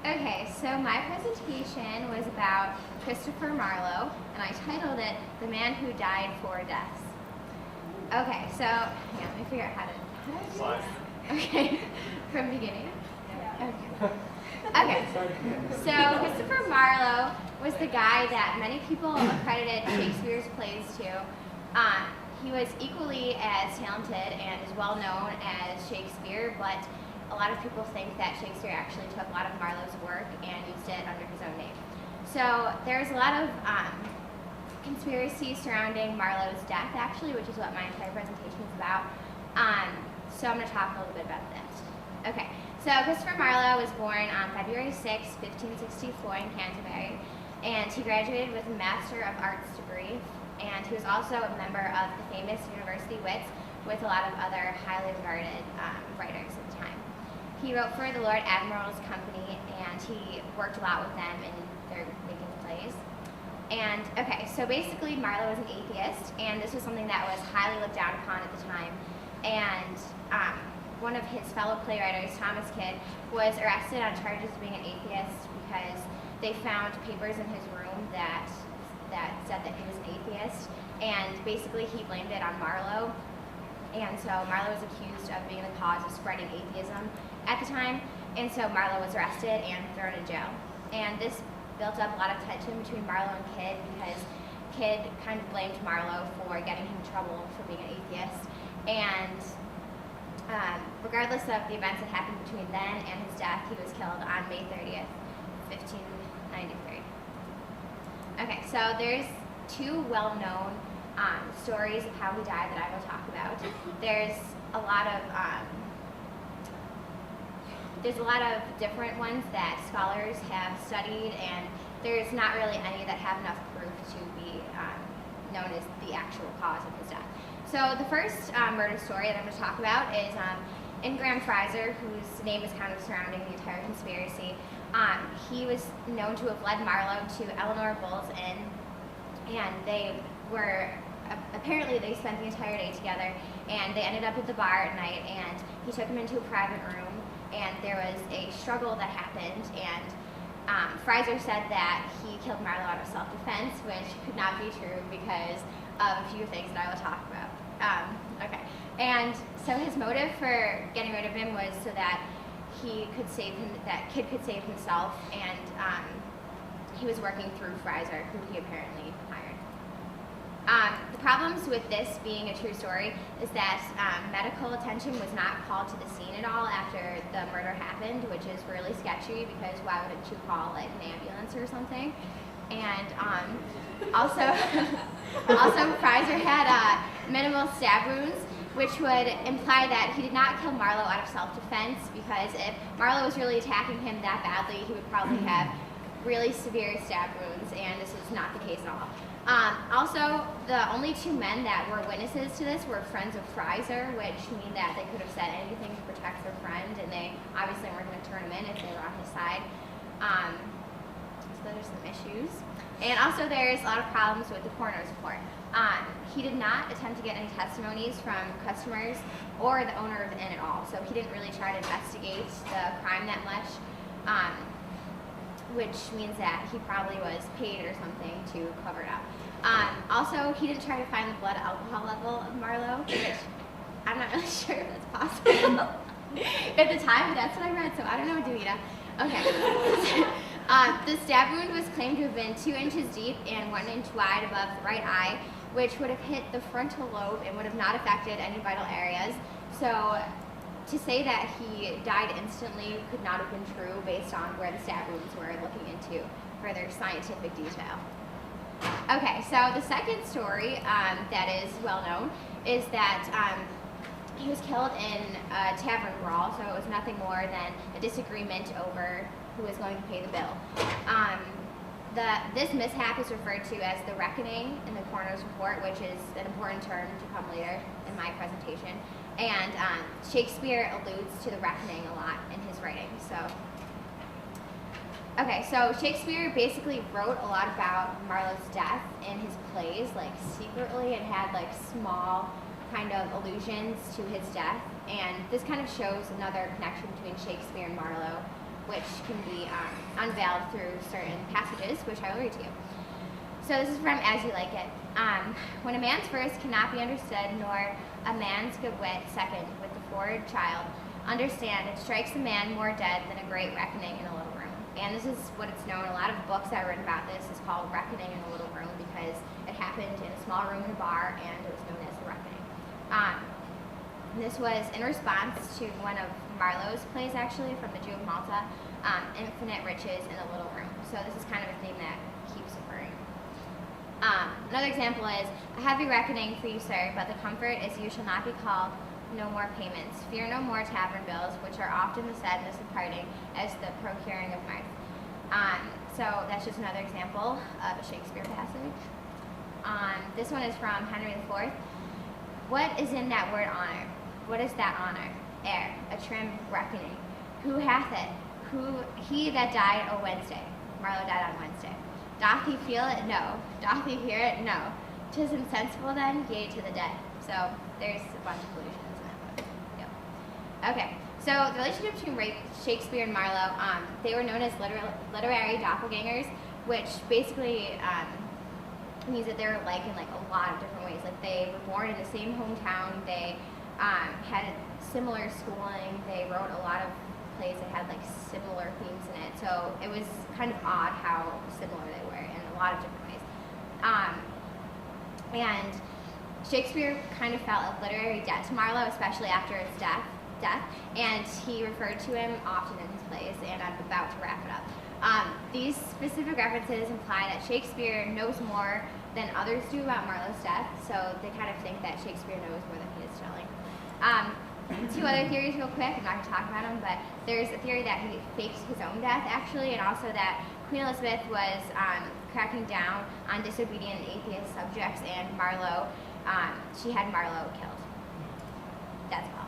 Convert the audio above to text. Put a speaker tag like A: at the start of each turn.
A: Okay, so my presentation was about Christopher Marlowe, and I titled it "The Man Who Died for Deaths." Okay, so yeah, let me figure out how to do this. Okay, from the beginning. Okay, so Christopher Marlowe was the guy that many people accredited Shakespeare's plays to. He was equally as talented and as well known as Shakespeare, but a lot of people think that Shakespeare actually took a lot of Marlowe's work and used it under his own name. So there's a lot of conspiracy surrounding Marlowe's death, actually, which is what my entire presentation is about. So I'm going to talk a little bit about that. Okay, so Christopher Marlowe was born on February 6, 1564 in Canterbury, and he graduated with a Master of Arts degree, and he was also a member of the famous University Wits with a lot of other highly regarded writers at the time. He wrote for the Lord Admiral's company, and he worked a lot with them in their making plays. And okay, so basically Marlowe was an atheist, and this was something that was highly looked down upon at the time. And one of his fellow playwrights, Thomas Kidd, was arrested on charges of being an atheist because they found papers in his room that said that he was an atheist, and basically he blamed it on Marlowe. And so Marlowe was accused of being the cause of spreading atheism at the time, and so Marlowe was arrested and thrown in jail. And this built up a lot of tension between Marlowe and Kidd because Kidd kind of blamed Marlowe for getting him in trouble for being an atheist. And regardless of the events that happened between then and his death, he was killed on May 30th, 1593. Okay, so there's two well-known stories of how he died that I will talk about. There's a lot of different ones that scholars have studied, and there's not really any that have enough proof to be known as the actual cause of his death. So the first murder story that I'm going to talk about is Ingram Fraser, whose name is kind of surrounding the entire conspiracy. He was known to have led Marlowe to Eleanor Bull's Inn, and apparently they spent the entire day together, and they ended up at the bar at night, and he took him into a private room, and there was a struggle that happened, and Fraser said that he killed Marlowe out of self-defense, which could not be true because of a few things that I will talk about. Okay, and so his motive for getting rid of him was so that he could save him, that Kidd could save himself, and he was working through Fraser, who he apparently hired. The problems with this being a true story is that medical attention was not called to the scene at all after the murder happened, which is really sketchy because why wouldn't you call like an ambulance or something? And also Fraser had minimal stab wounds, which would imply that he did not kill Marlowe out of self-defense, because if Marlowe was really attacking him that badly, he would probably have really severe stab wounds, and this is not the case at all. Also, the only two men that were witnesses to this were friends of Fraser, which mean that they could have said anything to protect their friend, and they obviously weren't going to turn him in if they were on his side. So there's some issues. And also there's a lot of problems with the coroner's report. He did not attempt to get any testimonies from customers or the owner of the inn at all, so he didn't really try to investigate the crime that much, which means that he probably was paid or something to cover it up. Also, he didn't try to find the blood alcohol level of Marlowe, which I'm not really sure if that's possible at the time, but that's what I read, so I don't know, Duita. Okay. The stab wound was claimed to have been 2 inches deep and 1 inch wide above the right eye, which would have hit the frontal lobe and would have not affected any vital areas. So to say that he died instantly could not have been true based on where the stab wounds were, looking into further scientific detail. Okay, so the second story that is well known is that he was killed in a tavern brawl, so it was nothing more than a disagreement over who was going to pay the bill. This mishap is referred to as the reckoning in the coroner's report, which is an important term to come later in my presentation. And Shakespeare alludes to the reckoning a lot in his writing. Okay, so Shakespeare basically wrote a lot about Marlowe's death in his plays, like secretly, and had like small kind of allusions to his death. And this kind of shows another connection between Shakespeare and Marlowe. which can be unveiled through certain passages, which I will read to you. So this is from As You Like It. When a man's first cannot be understood, nor a man's good wit second with the forward child, understand it strikes a man more dead than a great reckoning in a little room. And this is what it's known. A lot of books that are written about this is called Reckoning in a Little Room because it happened in a small room in a bar, and it was known as the Reckoning. This was in response to one of Marlowe's plays, actually, from the Jew of Malta, Infinite Riches in a Little Room. So this is kind of a theme that keeps occurring. Another example is, a heavy reckoning for you, sir, but the comfort is you shall not be called no more payments. Fear no more tavern bills, which are often the sadness of parting as the procuring of mirth. So that's just another example of a Shakespeare passage. This one is from Henry IV. What is in that word honor? What is that honor? Air, a trim reckoning. Who hath it? He that died o Wednesday. Marlowe died on Wednesday. Doth he feel it? No. Doth he hear it? No. 'Tis insensible then, yea, to the dead. So there's a bunch of allusions in that book. Yep. Okay, so the relationship between Shakespeare and Marlowe, they were known as literary doppelgangers, which basically means that they were alike in like a lot of different ways. Like they were born in the same hometown, they had similar schooling, they wrote a lot of plays that had like similar themes in it. So it was kind of odd how similar they were in a lot of different ways. And Shakespeare kind of felt a literary debt to Marlowe, especially after his death, and he referred to him often in his plays, and I'm about to wrap it up. These specific references imply that Shakespeare knows more than others do about Marlowe's death, so they kind of think that Shakespeare knows more than he is telling. Two other theories real quick, I'm not going to talk about them, but there's a theory that he faked his own death, actually, and also that Queen Elizabeth was cracking down on disobedient and atheist subjects, and Marlowe, she had Marlowe killed. That's all.